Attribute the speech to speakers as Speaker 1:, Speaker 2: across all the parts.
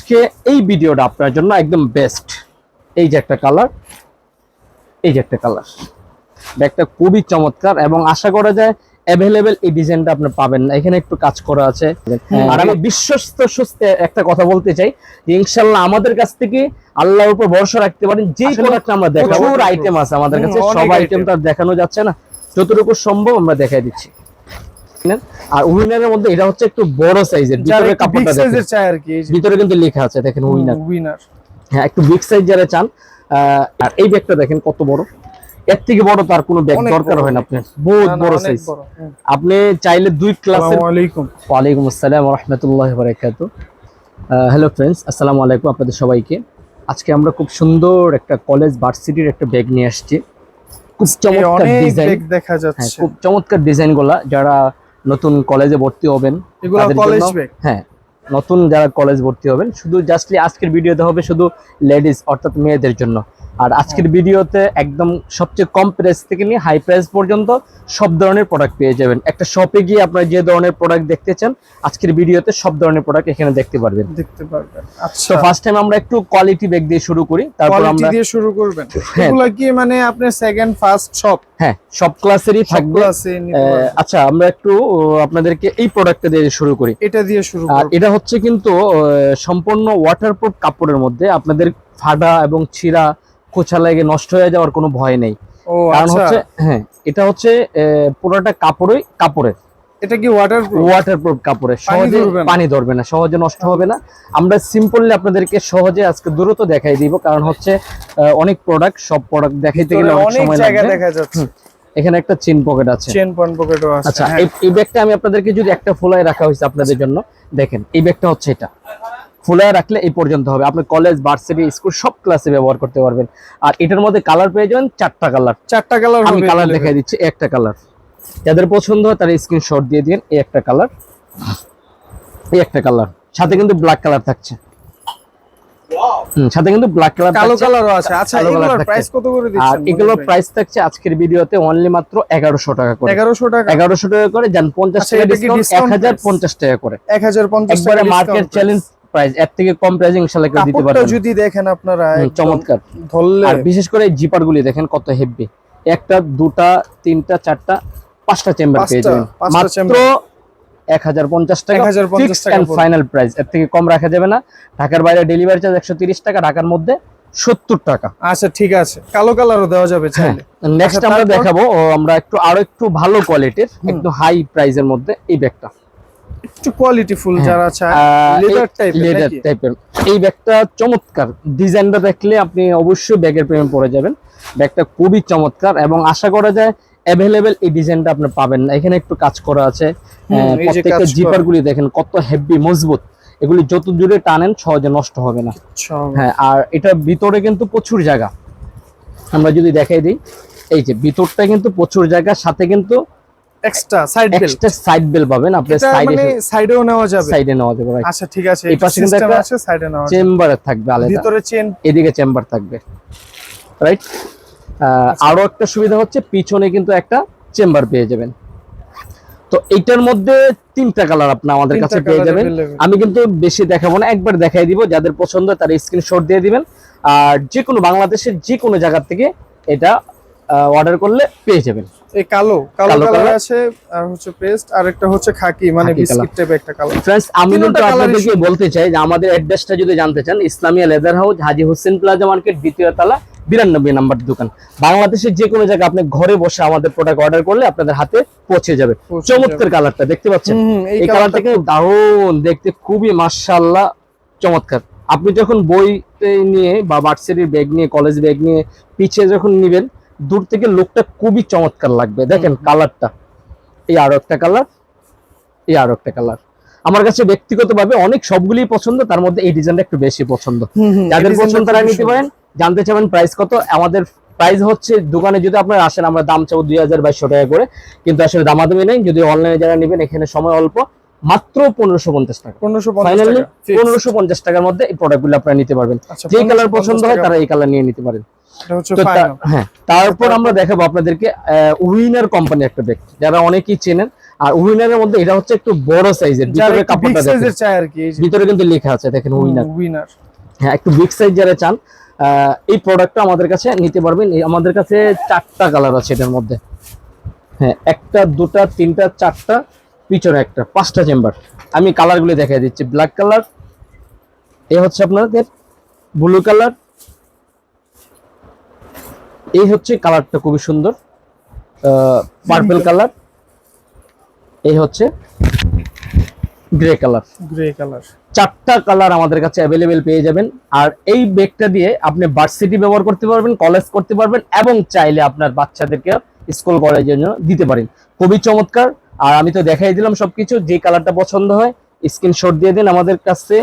Speaker 1: আজকে এই ভিডিওটা আপনার জন্য একদম বেস্ট। এই যে একটা কালার, এই যে একটা কালার, ব্যাগটা খুবই চমৎকার এবং আশা করা যায় অ্যাভেলেবেল এই ডিজাইনটা আপনি পাবেন না। এখানে একটু কাজ করা আছে। আর আমি বিশ্বস্ত সুস্থে একটা কথা বলতে চাই যে ইনশাআল্লাহ আমাদের কাছ থেকে আল্লাহর উপর ভরসা রাখতে পারেন। যে প্রোডাক্ট আমরা দেখাবো, প্রচুর আইটেম আছে আমাদের কাছে, সব আইটেম তো দেখানো যাচ্ছে না, যতটুকু সম্ভব আমরা দেখাই দিচ্ছি। আর উইনারের মধ্যে এটা হচ্ছে একটু বড় সাইজের, ভিতরে কাপড়টা দেখেন, চাই আর কি ভিতরে কিন্তু লেখা আছে দেখেন উইনার। হ্যাঁ, একটু বিগ সাইজ যারা চান। আর এই ব্যাগটা দেখেন কত বড়, এর থেকে বড় তার কোনো ব্যাগ দরকার হয় না আপনার, বহুত বড় সাইজ। আপনি চাইলে দুই ক্লাসের। ওয়ালাইকুম আসসালাম ওয়া রাহমাতুল্লাহি ওয়া বারাকাতুহু। হ্যালো ফ্রেন্ডস, আসসালামু আলাইকুম আপনাদের সবাইকে। আজকে আমরা খুব সুন্দর একটা কলেজ ভার্সিটির একটা ব্যাগ নিয়ে আসছি। খুব চমৎকার ডিজাইন দেখা যাচ্ছে, খুব চমৎকার ডিজাইনগুলো। যারা নতুন কলেজে ভর্তি হবেন, এগুলো কলেজ ব্যাগ। হ্যাঁ, নতুন যারা কলেজ ভর্তি হবেন, শুধু জাস্টলি আজকের ভিডিওতে হবে শুধু লেডিস অর্থাৎ মেয়েদের জন্য। আর আজকের ভিডিওতে একদম সবচেয়ে কম প্রাইস থেকে নিয়ে হাই প্রাইস পর্যন্ত সব ধরনের প্রোডাক্ট পেয়ে যাবেন। একটা শপে গিয়ে আপনারা যে ধরনের প্রোডাক্ট দেখতে চান, আজকের ভিডিওতে সব ধরনের প্রোডাক্ট এখানে দেখতে পারবেন। আচ্ছা, তো ফার্স্ট টাইম আমরা একটু কোয়ালিটি ব্যাগ দিয়ে শুরু করি, তারপর আমরা দিয়ে শুরু করবেন। এগুলা কি মানে আপনি সেকেন্ড ফার্স্ট সব? হ্যাঁ, সব ক্লাসেরই থাকবে। আচ্ছা, আমরা একটু আপনাদেরকে এই প্রোডাক্টটা দিয়ে শুরু করি। এটা দিয়ে শুরু করি। আর এটা হচ্ছে কিন্তু সম্পূর্ণ ওয়াটারপ্রুফ কাপড়ের মধ্যে, আপনাদের ফাটা এবং ছিঁড়া খোঁচা লেগে নষ্ট হয়ে যাওয়ার কোনো ভয় নেই। কারণ হচ্ছে হ্যাঁ, এটা হচ্ছে পুরোটা কাপড়ের। এটা কি ওয়াটারপ্রুফ কাপড়ের, সহজে পানি ধরবে না, সহজে নষ্ট হবে না। আমরা সিম্পলি আপনাদেরকে সহজে আজকে দ্রুত দেখাই দিব, কারণ হচ্ছে অনেক প্রোডাক্ট, সব প্রোডাক্ট দেখাইতে গেলে অনেক সময় লাগবে। দেখা যাচ্ছে এখানে একটা চেন পকেট আছে, চেন পকেটও আছে। আচ্ছা, এই ব্যাগটা আমি আপনাদেরকে যদি একটা ফুলায় রাখা হয়েছে আপনাদের জন্য, দেখেন এই ব্যাগটা হচ্ছে এটা ফুলায় রাখলে এই পর্যন্ত হবে। আপনি কলেজ, ভার্সিটি, স্কুল সব ক্লাসে ব্যবহার করতে পারবেন। আর এটার মধ্যে কালার পেয়ে যাবেন চারটা কালার। আমি কালার দেখাই দিচ্ছি। একটা কালার যাদের পছন্দ হয় তারা স্ক্রিনশট দিয়ে দিন। এই একটা কালার, এই একটা কালার, সাথে কিন্তু ব্ল্যাক কালার থাকছে। সাথে কিন্তু ব্ল্যাক কালার, কালো কালারও আছে। আচ্ছা, এগুলোর প্রাইস কত করে দিচ্ছেন? আর এগুলোর প্রাইস থাকছে আজকের ভিডিওতে অনলি মাত্র 1100 টাকা করে। 1100 টাকা করে, জান 50 টাকা ডিসকাউন্ট, 1050 টাকা করে। 1050 টাকা মার্কেট চ্যালেঞ্জ প্রাইস। এর থেকে কম প্রাইসে ইনশাআল্লাহ কেউ দিতে পারবে না। যদি দেখেন আপনারা চমৎকার ধরলে, আর বিশেষ করে জিপার গুলি দেখেন কত হেভি। একটা, দুটা, তিনটা, চারটা, পাঁচটা চেম্বার পেয়ে যাবেন মাত্র 1050 টাকা। ফিক্সড এন্ড ফাইনাল প্রাইস, এর থেকে কম রাখা যাবে না। ঢাকার বাইরে ডেলিভারি চার্জ 130 টাকা, ঢাকার মধ্যে 70 টাকা। আচ্ছা, ঠিক আছে, কালো কালারও দেওয়া যাবে চাইলে। নেক্সট আমরা দেখাবো আমরা আরো একটু ভালো কোয়ালিটির, একটু হাই প্রাইসের মধ্যে এই ব্যাগটা, একটু কোয়ালিটি ফুল যারা চায়, লেদার টাইপের এই ব্যাগটা। চমৎকার ডিজাইনটা দেখলে আপনি অবশ্যই ব্যাগের প্রেমে পড়ে যাবেন। ব্যাগটা খুবই চমৎকার এবং আশা করা যায় অ্যাভেলেবেল এই ডিজাইনটা আপনি পাবেন না। এখানে একটু কাজ করা আছে, প্রত্যেকটা জিপার গুলি দেখেন কত হেভি মজবুত। এগুলি যত জোরে টানেন সহজে নষ্ট হবে না। হ্যাঁ, আর এটা ভিতরে কিন্তু প্রচুর জায়গা। আমরা যদি দেখাই দিই, এই যে ভিতরটা কিন্তু প্রচুর জায়গা, সাথে কিন্তু এক্সট্রা সাইড বেল পাবেন। আপনি সাইডেও নেওয়া যাবে, সাইডে নেওয়া যাবে। আচ্ছা, ঠিক আছে, এই পাশে কিন্তু একটা সাইডে নেওয়া চেম্বার থাকবে আলাদা, ভিতরে চেন, এদিকে চেম্বার থাকবে, রাইট। আরো একটা সুবিধা হচ্ছে পিছনে কিন্তু একটা চেম্বার পেয়ে যাবেন। তো এইটার মধ্যে তিনটা কালার আপনি আমাদের কাছে পেয়ে যাবেন। আমি কিন্তু বেশি দেখাবো না, একবার দেখাই দিব। যাদের পছন্দ তারা স্ক্রিনশট দিয়ে দিবেন। আর যে কোনো বাংলাদেশের যে কোনো জায়গা থেকে এটা অর্ডার করলে পেয়ে যাবেন। এই কালো কালার আছে, আর হচ্ছে পেস্ট, আর একটা হচ্ছে খাকি, মানে বিস্কিট টাইপের একটা কালার। फ्रेंड्स, আমি কিন্তু আপনাদেরকে বলতে চাই যে আমাদের অ্যাড্রেসটা যদি জানতে চান, ইসলামিয়া লেদার হাউস, হাজী হোসেন প্লাজা মার্কেট, দ্বিতীয় তলা, 92 নম্বর দোকান। বাংলাদেশের যে কোনো জায়গা আপনি ঘরে বসে আমাদের প্রোডাক্ট অর্ডার করলে আপনাদের হাতে পৌঁছে যাবে। চমৎকার কালারটা দেখতে পাচ্ছেন, এই কালারটা কিন্তু দারুণ দেখতে, খুবই মাশাআল্লাহ চমৎকার। আপনি যখন বই নিয়ে বা ভার্সিটির ব্যাগ নিয়ে, কলেজ ব্যাগ নিয়ে পিছিয়ে যখন নেবেন, দূর থেকে লুকটা খুবই চমৎকার লাগবে। দেখেন কালারটা, এই আরো একটা কালার, এই আরো একটা কালার। আমার কাছে ব্যক্তিগতভাবে অনেক সবগুলি পছন্দ, তার মধ্যে এই ডিজাইনটা একটু বেশি পছন্দ। যাদের পছন্দ তারা নিতে পারেন। জানতে চাবেন প্রাইস কত? আমাদের প্রাইস হচ্ছে, দোকানে যদি আপনারা আসেন আমরা দাম চাবো 2200 টাকা করে, কিন্তু আসলে দামাদামি নেই। যদি অনলাইনে যারা নেবেন, এখানে সময় অল্প, মাত্র 1550 টাকা। ফাইনালি 1550 টাকার মধ্যে এই প্রোডাক্টগুলো আপনারা নিতে পারবেন। যে কালার পছন্দ হয় তারা এই কালার নিয়ে নিতে পারেন। হ্যাঁ, তারপর আমরা দেখাবো আপনাদেরকে উইনার কোম্পানি একটা ব্যাগ, যারা অনেকেই চেনেন। আর উইনারের মধ্যে এটা হচ্ছে একটু বড় সাইজের, ভিতরে কাপড়টা দেখেন চাই আর কি, ভিতরে কিন্তু লেখা আছে দেখেন উইনার। হ্যাঁ, একটু বিগ সাইজ যারা চান এই প্রোডাক্টটা আমাদের কাছে নিতে পারবেন। আমাদের কাছে 4টা কালার আছে এটার মধ্যে। হ্যাঁ, 1টা 2টা 3টা 4টা, পিছনে একটা, 5টা চেম্বার। আমি কালারগুলো দেখাই দিচ্ছি। ব্ল্যাক কালার, এই হচ্ছে আপনাদের ব্লু কালার, এই হচ্ছে কালারটা খুবই সুন্দর পার্পল কালার, এই হচ্ছে গ্রে কালার। 4টা কালার আমাদের কাছে অ্যাভেলেবেল পেয়ে যাবেন। আর এই ব্যাগটা দিয়ে আপনি ভার্সিটি ব্যবহার করতে পারবেন, কলেজ করতে পারবেন, এবং চাইলে আপনার বাচ্চাদেরকে স্কুল কলেজের জন্য দিতে পারেন। খুবই চমৎকার। আর আমি তো দেখাই দিলাম সবকিছু। যে কালারটা পছন্দ হয় স্ক্রিনশট দিয়ে দিন, আমাদের কাছে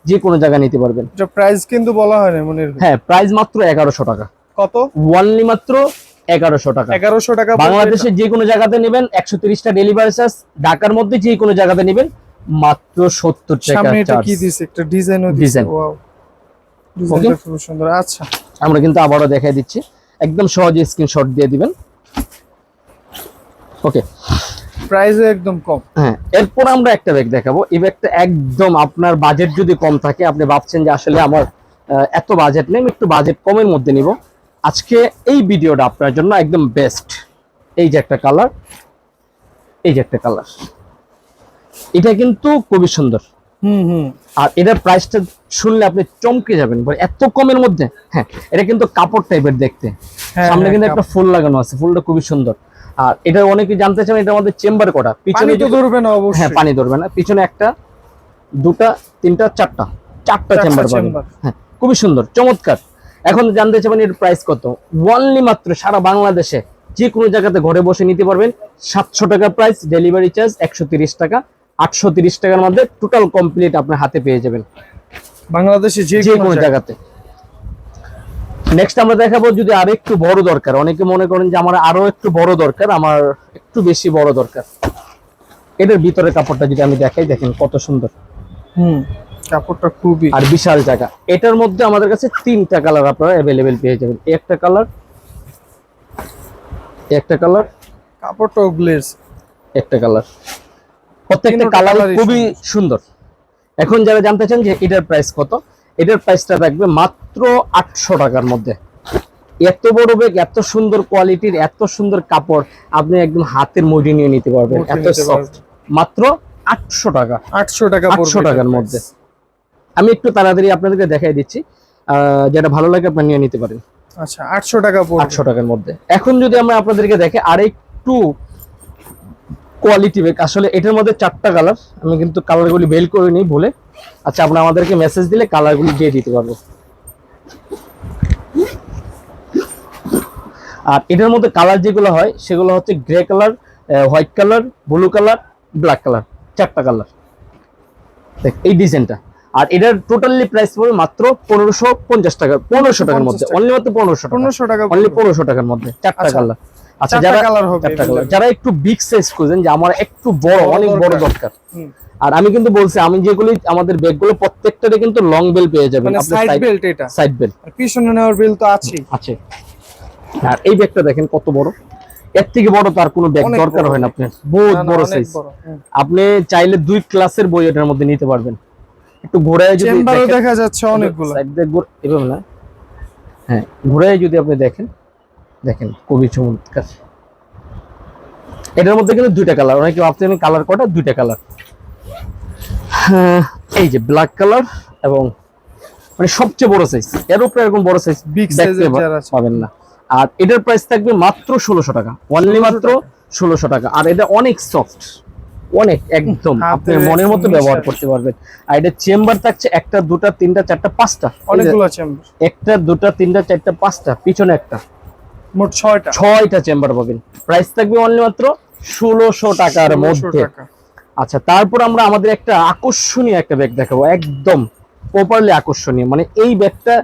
Speaker 1: যে কোনো জায়গায় নিতে পারবেন।
Speaker 2: এটা প্রাইস কিন্তু বলা হয় না মনির ভাই।
Speaker 1: হ্যাঁ, প্রাইস মাত্র 1100 টাকা।
Speaker 2: কত?
Speaker 1: ওনলি মাত্র 1100 টাকা।
Speaker 2: 1100 টাকা।
Speaker 1: বাংলাদেশে যে কোনো জায়গাতে নেবেন 130টা ডেলিভারি চার্জ, ঢাকার মধ্যে যে কোনো জায়গাতে নেবেন মাত্র 70 টাকা
Speaker 2: সামনে এটা
Speaker 1: চার্জ।
Speaker 2: কি দিছে? একটা ডিজাইনও দিছে। ওয়াও, ডিজাইনটা খুব সুন্দর। আচ্ছা,
Speaker 1: আমরা কিন্তু আবারো দেখাই দিচ্ছি, একদম সহজে স্ক্রিনশট দিয়ে দিবেন। ওকে,
Speaker 2: প্রাইস একদম কম।
Speaker 1: হ্যাঁ, এরপর আমরা একটা ব্যাগ দেখাবো। এই ব্যাগটা একদম আপনার বাজেট যদি কম থাকে, আপনি ভাবছেন যে আসলে আমার এত বাজেট নেই, একটু বাজেট কমের মধ্যে নিব, আজকে এই ভিডিওটা আপনার জন্য একদম বেস্ট। এই যে একটা কালার, এই যে একটা কালার, এটা কিন্তু খুবই সুন্দর। আর এটার প্রাইসটা শুনলে আপনি চমকে যাবেন, এত কমের মধ্যে। হ্যাঁ, এটা কিন্তু কাপড় টাইপের দেখতে, সামনে কিন্তু একটা ফুল লাগানো আছে, ফুলটা খুবই সুন্দর। আর এটা অনেকে জানতে চান এটা আমাদের চেম্বার করা, পিছনে
Speaker 2: তো ধরবে না অবশ্যই।
Speaker 1: হ্যাঁ, পানি ধরবে না। পিছনে 1টা 2টা 3টা 4টা চেম্বার পাবেন। হ্যাঁ, খুবই সুন্দর, চমৎকার। এখন জানতে চাবেন এর প্রাইস কত? ওনলি মাত্র সারা বাংলাদেশে যে কোনো জায়গাতে ঘরে বসে নিতে পারবেন। 700 টাকা প্রাইস, ডেলিভারি চার্জ 130 টাকা। 830 টাকার মধ্যে টোটাল কমপ্লিট আপনার হাতে পেয়ে যাবেন
Speaker 2: বাংলাদেশে যে কোনো
Speaker 1: জায়গাতে। নেক্সট আমরা দেখাবো যদি আরো একটু বড় দরকার। অনেকে মনে করেন যে আমার আরো একটু বড় দরকার, আমার একটু বেশি বড় দরকার। এটার ভিতরে কাপড়টা যদি আমি দেখাই, দেখেন কত সুন্দর।
Speaker 2: কাপড়টা খুবই,
Speaker 1: আর বিশাল জায়গা। এটার মধ্যে আমাদের কাছে 3টা কালার আপনারা অ্যাভেলেবেল পেয়ে যাবেন। একটা কালার, একটা কালার,
Speaker 2: কাপড়টাও গ্লেজ,
Speaker 1: একটা কালার। প্রত্যেকটা কালার খুবই সুন্দর। এখন যারা জানতে চান যে এটার প্রাইস কত, এটার প্রাইসটা থাকবে মাত্র 800 টাকার মধ্যে। এত বড় ব্যাগ, এত সুন্দর কোয়ালিটির, এত সুন্দর কাপড়, আপনি একদম হাতের মুঠি নিয়ে নিতে পারবেন, এত সফট। মাত্র 800 টাকা।
Speaker 2: 800 টাকা
Speaker 1: 800 টাকার মধ্যে। আমি একটু তাড়াতাড়ি আপনাদেরকে দেখাই দিচ্ছি, যেটা ভালো লাগে আপনি নিয়ে নিতে পারেন।
Speaker 2: আচ্ছা, 800 টাকা পড়বে।
Speaker 1: 800 টাকার মধ্যে। এখন যদি আমরা আপনাদেরকে দেখে আরেকটু কোয়ালিটি ব্যাগ, আসলে এটার মধ্যে 4টা কালার, আমি কিন্তু কালারগুলি বেল করে নিই ভুলে। আচ্ছা, আপনারা আমাদেরকে মেসেজ দিলে কালারগুলি দিয়ে দিতে পারবো। আর এটার মধ্যে কালার যেগুলো হয় সেগুলো হচ্ছে grey colour, white colour, blue colour, black colour, 4টা কালার। দেখ এই ডিজাইনটা। আর এটার টোটালি প্রাইস পড়বে মাত্র 1550 টাকা। 1500 টাকার মধ্যে, অনলি মাত্র 1500 টাকা, অনলি 1500 টাকার মধ্যে 4টা কালার। আচ্ছা, যারা যারা একটু বিগ সাইজ খুঁজেন যে আমার একটু বড়, অনেক বড় দরকার, আর আমি কিন্তু বলছি আমি যেগুলি আমাদের ব্যাগগুলো প্রত্যেকটারে কিন্তু লং বেল পেয়ে যাবেন।
Speaker 2: আপনি সাইড বেল্ট, এটা
Speaker 1: সাইড বেল,
Speaker 2: আর পিছনে নেওয়ার বেল তো আছে।
Speaker 1: আর এই ব্যাগটা দেখেন কত বড়। এর থেকে বড় তার কোনো ব্যাগ দরকার হয় না আপনার, বহুত বড় সাইজ। আপনি চাইলে 2 ক্লাসের বই এটার মধ্যে নিতে পারবেন। একটু ঘোরায় যদি
Speaker 2: চেম্বারও দেখা যাচ্ছে অনেকগুলো,
Speaker 1: সাইড ব্যাগ এভাবে না। হ্যাঁ, ঘোরায় যদি আপনি দেখেন, দেখেন খুবই চমৎকার। এটার মধ্যে কিন্তু 2টা কালার। অনেকে ভাবছেন কালার কটা, 2টা কালার। এই যে ব্ল্যাক কালার, এবং মানে সবচেয়ে বড় সাইজ, এর উপরে এরকম বড় সাইজ
Speaker 2: বিগ সাইজের
Speaker 1: পাবেন না। আর এটার প্রাইস থাকবে মাত্র 1600 টাকা, অনলি মাত্র 1600 টাকা। আর এটা অনেক সফট, অনেক একদম আপনি মনের মতো ব্যবহার করতে পারবেন। আর এটা চেম্বার থাকছে 1টা 2টা 3টা 4টা 5টা,
Speaker 2: অনেকগুলো চেম্বার।
Speaker 1: 1টা 2টা 3টা 4টা 5টা, পিছনে একটা,
Speaker 2: মোট
Speaker 1: 6টা চেম্বার পাবেন। প্রাইস থাকবে অনলি মাত্র 1600 টাকার মধ্যে। আচ্ছা, তারপর আমরা আমাদের একটা আকর্ষণীয় একটা ব্যাগ দেখাবো, একদম প্রপারলি আকর্ষণীয়। মানে এই ব্যাগটা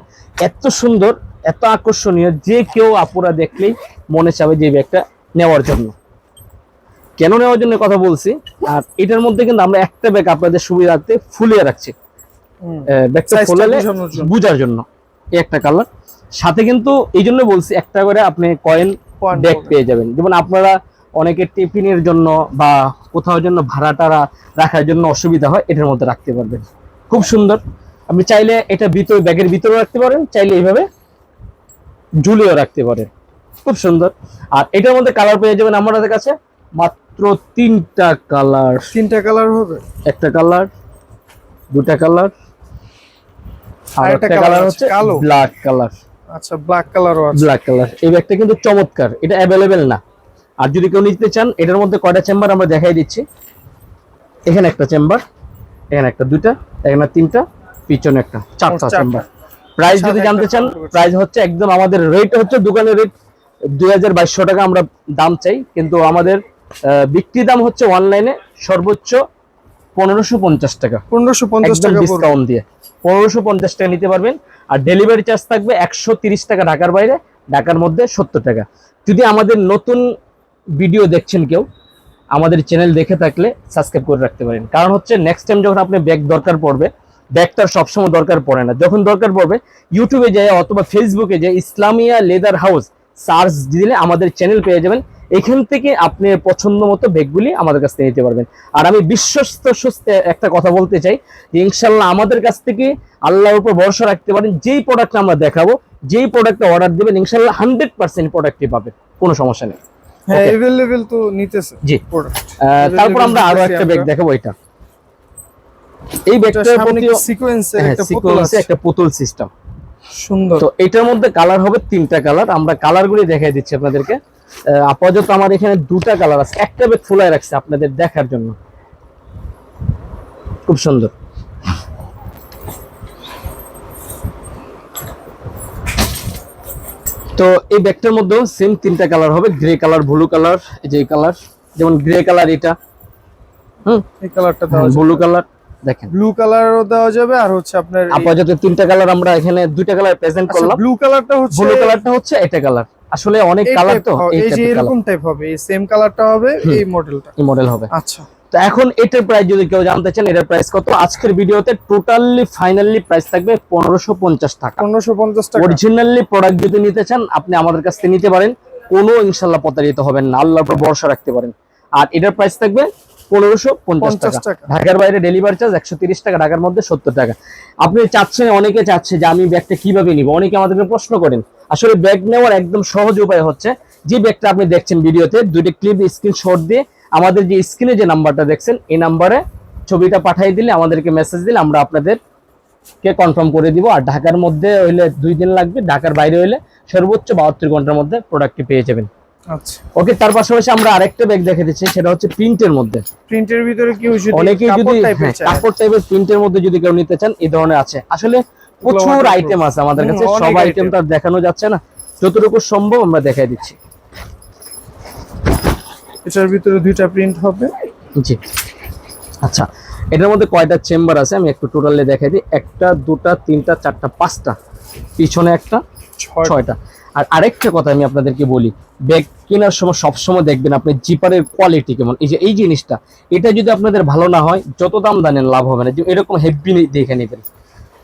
Speaker 1: এত সুন্দর, এত আকর্ষণীয় যে কেউ আপুরা দেখলেই মনে চাবে যে ব্যাগটা নেওয়ার জন্য। কেন নেওয়ার জন্য কথা বলছি, আর এটার মধ্যে কিন্তু আমরা একটা ব্যাগ আপনাদের সুবিধার্থে ফুলিয়ে রাখছি, ব্যাগটা ফোলালে বুঝার জন্য। এই একটা কালার, সাথে কিন্তু এই জন্য বলছি একটা করে আপনি কয়েন ব্যাগ পেয়ে যাবেন। যেমন আপনারা অনেকের টিফিনের জন্য বা কোথাও জন্য ভাড়া টাড়া রাখার জন্য অসুবিধা হয়, এটার মধ্যে রাখতে পারবেন। খুব সুন্দর। আপনি চাইলে এটা ভিতরে ব্যাগের ভিতরে রাখতে পারেন, চাইলে এইভাবে ঝুলিয়েও রাখতে পারেন। খুব সুন্দর। আর এটার মধ্যে কালার পেয়ে যাবেন আমাদের কাছে মাত্র 3টা কালার।
Speaker 2: 3টা কালার হবে,
Speaker 1: একটা কালার, দুটা কালার, আর একটা কালার হচ্ছে ব্ল্যাক কালার।
Speaker 2: আচ্ছা, ব্ল্যাক কালারও আছে।
Speaker 1: Black colour. এই ব্যাগটা কিন্তু চমৎকার, এটা অ্যাভেলেবেল না। আর যদি কেউ নিতে চান, এটার মধ্যে কয়টা চেম্বার আমরা দেখাই দিচ্ছি। এখানে একটা চেম্বার, এখানে একটা, দুইটা, এখানে 3টা, পিছনে একটা, 4টা চেম্বার। প্রাইস যদি জানতে চান, প্রাইস হচ্ছে একদম আমাদের রেট হচ্ছে দোকানের রেট 2200 টাকা আমরা দাম চাই, কিন্তু আমাদের বিক্রি দাম হচ্ছে অনলাইনে সর্বোচ্চ 1550 টাকা।
Speaker 2: 1550 টাকা
Speaker 1: ডিসকাউন্ট দিয়ে 1550 টাকা নিতে পারবেন। আর ডেলিভারি চার্জ থাকবে 130 টাকা ঢাকার বাইরে, ঢাকার মধ্যে 70 টাকা। যদি আমাদের নতুন ভিডিও দেখছেন কেউ, আমাদের চ্যানেল দেখে থাকলে সাবস্ক্রাইব করে রাখতে পারেন। কারণ হচ্ছে নেক্সট টাইম যখন আপনি ব্যাগ দরকার পড়বে, ব্যাগটার সবসময় দরকার পড়ে না, যখন দরকার পড়বে ইউটিউবে যায় অথবা ফেসবুকে যায় ইসলামিয়া লেদার হাউস সার্চ দিলে আমাদের চ্যানেল পেয়ে যাবেন। এখান থেকে আপনি পছন্দ মতো ব্যাগগুলি আমাদের কাছ থেকে নিতে পারবেন। আর আমি বিশ্বস্ত সুস্থে একটা কথা বলতে চাই যে ইনশাল্লাহ আমাদের কাছ থেকে আল্লাহর উপর ভরসা রাখতে পারেন। যেই প্রোডাক্ট আমরা দেখাবো, যেই প্রোডাক্টটা অর্ডার দিবেন, ইনশাল্লাহ 100% প্রোডাক্টই পাবেন, কোনো সমস্যা নেই।
Speaker 2: হ্যাঁ, अवेलेबल তো নিতেছে
Speaker 1: জি প্রোডাক্ট। তারপর আমরা আরো একটা ব্যাগ দেখাবো। এটা এই ব্যাগটার প্রতি
Speaker 2: সিকোয়েন্সে
Speaker 1: একটা পুতুল সিস্টেম,
Speaker 2: সুন্দর।
Speaker 1: তো এটার মধ্যে কালার হবে 3টা কালার। আমরা কালারগুলি দেখাই দিচ্ছি আপনাদেরকে। আপাতত আমার এখানে 2টা কালার আছে, একটা ব্যাগ ফুলায় রাখছে আপনাদের দেখার জন্য। খুব সুন্দর। তো এই ব্যাগটার মধ্যেও সেম 3টা কালার হবে, গ্রে কালার, ব্লু কালার, এই যে কালার, যেমন গ্রে কালার এটা,
Speaker 2: এই কালারটা দাও,
Speaker 1: ব্লু কালার দেখেন,
Speaker 2: ব্লু কালারও দেওয়া যাবে। আর হচ্ছে আপনার
Speaker 1: আপাতত 3টা কালার আমরা এখানে 2টা কালার প্রেজেন্ট করলাম।
Speaker 2: ব্লু কালারটা হচ্ছে
Speaker 1: এটা কালার, আসলে অনেক কালার তো
Speaker 2: এই যে এরকম টাইপ হবে, এই সেম কালারটা হবে, এই মডেলটা,
Speaker 1: এই মডেল হবে।
Speaker 2: আচ্ছা,
Speaker 1: তো এখন এটার প্রাইস যদি কেউ জানতে চান, এটার প্রাইস কত, আজকের ভিডিওতে টোটালি ফাইনালি প্রাইস থাকবে 1550 টাকা।
Speaker 2: 1550 টাকা।
Speaker 1: অরিজিনালি প্রোডাক্ট যদি নিতে চান আপনি আমাদের কাছ থেকে নিতে পারেন, কোনো ইনশাআল্লাহ প্রতারিত হবেন না, আল্লাহর উপর ভরসা রাখতে পারেন। আর এটার প্রাইস থাকবে 1550 টাকা। ঢাকার বাইরে ডেলিভারি চার্জ 130 টাকা, ঢাকার মধ্যে 70 টাকা। আপনি চাচ্ছেন, অনেকে চাচ্ছে যে আমি ব্যাগটা কিভাবে নিব, অনেকে আমাদেরকে প্রশ্ন করেন। আসলে ব্যাগ নেওয়ার একদম সহজ উপায় হচ্ছে, যে ব্যাগটা আপনি দেখছেন ভিডিওতে, 2টা ক্লিপ স্ক্রিনশট দিয়ে আমাদের যে স্ক্রিনে যে নাম্বারটা দেখছেন, এই নাম্বারে ছবিটা পাঠিয়ে দিলে, আমাদেরকে মেসেজ দিলে আমরা আপনাদেরকে কনফার্ম করে দিব। আর ঢাকার মধ্যে হইলে 2 দিন লাগবে, ঢাকার বাইরে হইলে সর্বোচ্চ 72 ঘন্টার মধ্যে প্রোডাক্টটি পেয়ে যাবেন।
Speaker 2: আচ্ছা,
Speaker 1: ওকে। তার পাশাপাশি আমরা আরেকটা ব্যাগ দেখে দিচ্ছি, সেটা হচ্ছে প্রিন্টের মধ্যে।
Speaker 2: প্রিন্টের ভিতরে কি
Speaker 1: অনেকেই যদি কাপড় টাইপের প্রিন্টের মধ্যে যদি কেউ নিতে চান, এই ধরনের আছে। আসলে প্রচুর আইটেম আছে আমাদের কাছে, সব আইটেম তো দেখানো যাচ্ছে না, যতটুকু সম্ভব আমরা দেখাই দিচ্ছি।
Speaker 2: এটার ভিতরে 2টা প্রিন্ট হবে।
Speaker 1: জি, আচ্ছা। এটার মধ্যে কয়টা চেম্বার আছে আমি একটু টোটালি দেখাই দিই। 1টা 2টা 3টা 4টা 5টা, পিছনে একটা, 6টা। আর আরেকটা কথা আমি আপনাদেরকে বলি, ব্যাগ কেনার সময় সবসময় দেখবেন আপনি জিপারের কোয়ালিটি কেমন। এই জিনিসটা, এটা যদি আপনাদের ভালো না হয়, যত দাম জানেন লাভ হবে না, যে এরকম হেভি দেখে নেবেন।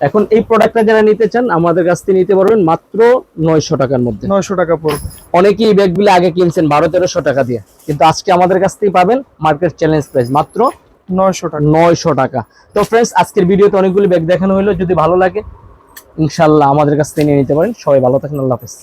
Speaker 1: এখন এই প্রোডাক্টটা যারা নিতে চান আমাদের কাছ থেকে নিতে পারবেন মাত্র 900 টাকার মধ্যে।
Speaker 2: 900 টাকা পড়বে।
Speaker 1: অনেকেই এই ব্যাগগুলো আগে কিনছেন 1200-1300 টাকা দিয়ে, কিন্তু আজকে আমাদের কাছ থেকে পাবেন মার্কেট চ্যালেঞ্জ প্রাইস মাত্র
Speaker 2: 900 টাকা।
Speaker 1: 900 টাকা। তো ফ্রেন্ডস, আজকের ভিডিওতে অনেকগুলো ব্যাগ দেখানো হলো, যদি ভালো লাগে ইনশাআল্লাহ আমাদের কাছ থেকে নিয়ে নিতে পারেন। সবাই ভালো থাকেন, আল্লাহ হাফেজ।